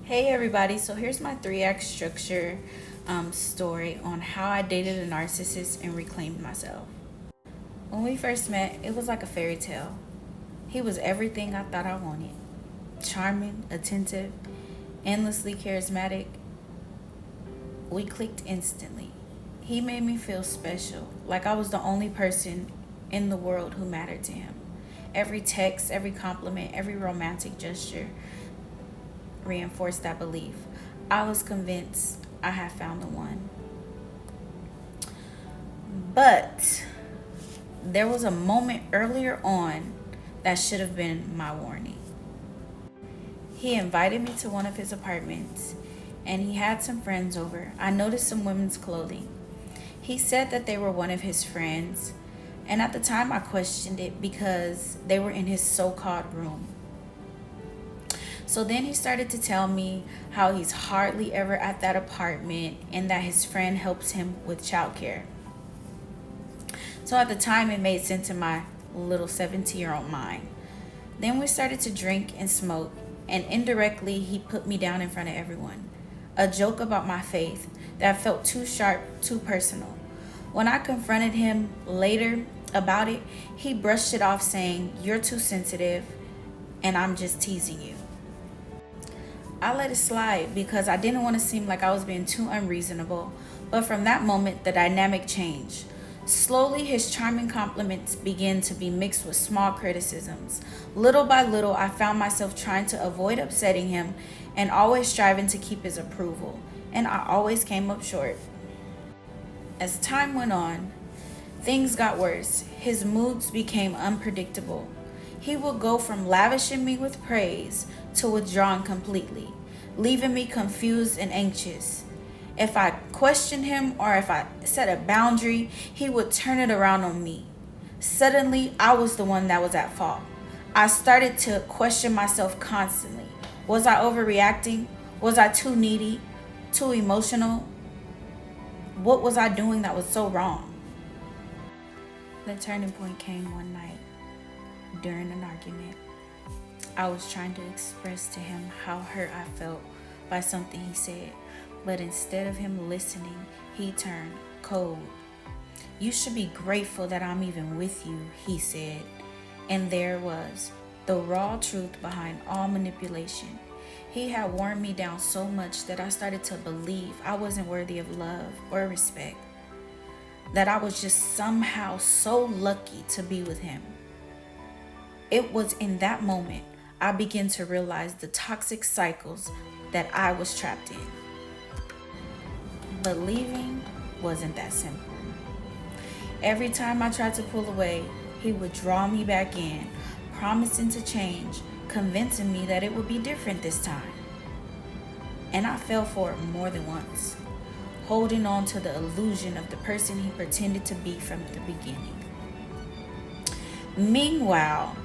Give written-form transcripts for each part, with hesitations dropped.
Hey everybody, so here's my 3 act structure story on how I dated a narcissist and reclaimed myself. When we first met, it was like a fairy tale. He was everything I thought I wanted: charming, attentive, endlessly charismatic. We clicked instantly. He made me feel special, like I was the only person in the world who mattered to him. Every text, every compliment, every romantic gesture reinforced that belief. I was convinced I had found the one. But there was a moment earlier on that should have been my warning. He invited me to one of his apartments and he had some friends over. I noticed some women's clothing. He said that they were one of his friends, and at the time I questioned it because they were in his so called room. So then he started to tell me how he's hardly ever at that apartment and that his friend helps him with childcare. So at the time, it made sense in my little 17-year-old mind. Then we started to drink and smoke, and indirectly, he put me down in front of everyone. A joke about my faith that felt too sharp, too personal. When I confronted him later about it, he brushed it off saying, "You're too sensitive, and I'm just teasing you." I let it slide because I didn't want to seem like I was being too unreasonable, but from that moment, the dynamic changed. Slowly, his charming compliments began to be mixed with small criticisms. Little by little, I found myself trying to avoid upsetting him and always striving to keep his approval, and I always came up short. As time went on, things got worse. His moods became unpredictable. He would go from lavishing me with praise to withdrawing completely, leaving me confused and anxious. If I questioned him or if I set a boundary, he would turn it around on me. Suddenly, I was the one that was at fault. I started to question myself constantly. Was I overreacting? Was I too needy? Too emotional? What was I doing that was so wrong? The turning point came one night during an argument. I was trying to express to him how hurt I felt by something he said, but instead of him listening, he turned cold. "You should be grateful that I'm even with you," he said. And there was the raw truth behind all manipulation. He had worn me down so much that I started to believe I wasn't worthy of love or respect, that I was just somehow so lucky to be with him. It was in that moment I began to realize the toxic cycles that I was trapped in. But leaving wasn't that simple. Every time I tried to pull away, he would draw me back in, promising to change, convincing me that it would be different this time. And I fell for it more than once, holding on to the illusion of the person he pretended to be from the beginning. Meanwhile,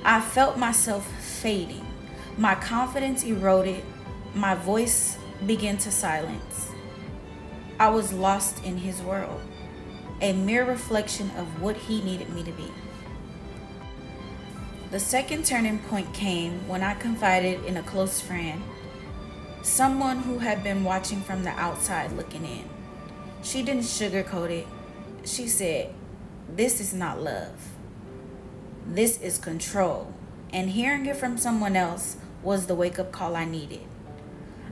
I felt myself fading. My confidence eroded. My voice began to silence. I was lost in his world, a mere reflection of what he needed me to be. The second turning point came when I confided in a close friend, someone who had been watching from the outside looking in. She didn't sugarcoat it. She said, "This is not love. This is control." And hearing it from someone else was the wake-up call I needed.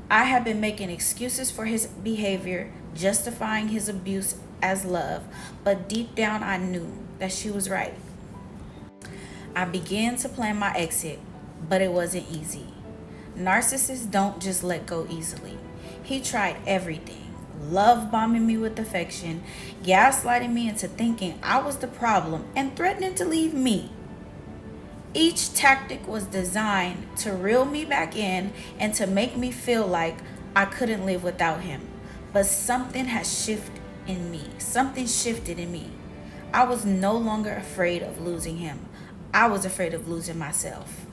I had been making excuses for his behavior, justifying his abuse as love, but deep down I knew that she was right. I began to plan my exit, but it wasn't easy. Narcissists don't just let go easily. He tried everything: love bombing me with affection, gaslighting me into thinking I was the problem, and threatening to leave me. Each tactic was designed to reel me back in and to make me feel like I couldn't live without him. But something had shifted in me. Something shifted in me. I was no longer afraid of losing him. I was afraid of losing myself.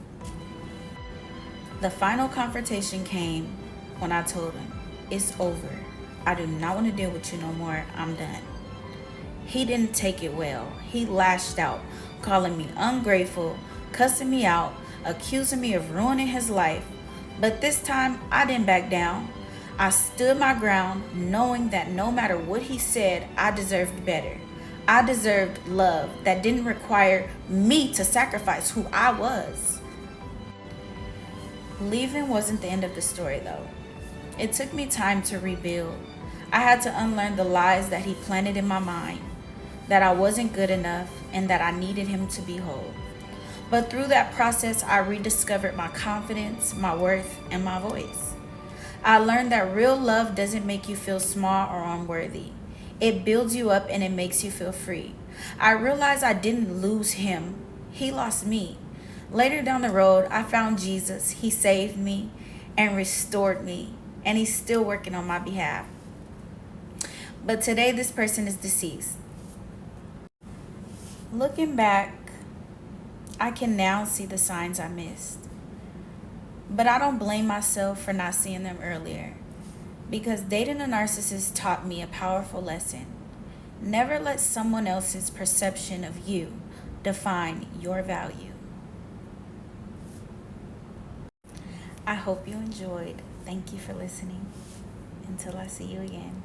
The final confrontation came when I told him, "It's over. I do not want to deal with you no more. I'm done." He didn't take it well. He lashed out, calling me ungrateful, cussing me out, accusing me of ruining his life. But this time, I didn't back down. I stood my ground, knowing that no matter what he said, I deserved better. I deserved love that didn't require me to sacrifice who I was. Leaving wasn't the end of the story, though. It took me time to rebuild. I had to unlearn the lies that he planted in my mind, that I wasn't good enough, and that I needed him to be whole. But through that process, I rediscovered my confidence, my worth, and my voice. I learned that real love doesn't make you feel small or unworthy. It builds you up and it makes you feel free. I realized I didn't lose him, he lost me. Later down the road, I found Jesus. He saved me and restored me, and he's still working on my behalf. But today, this person is deceased. Looking back, I can now see the signs I missed. But I don't blame myself for not seeing them earlier, because dating a narcissist taught me a powerful lesson. Never let someone else's perception of you define your value. I hope you enjoyed. Thank you for listening. Until I see you again.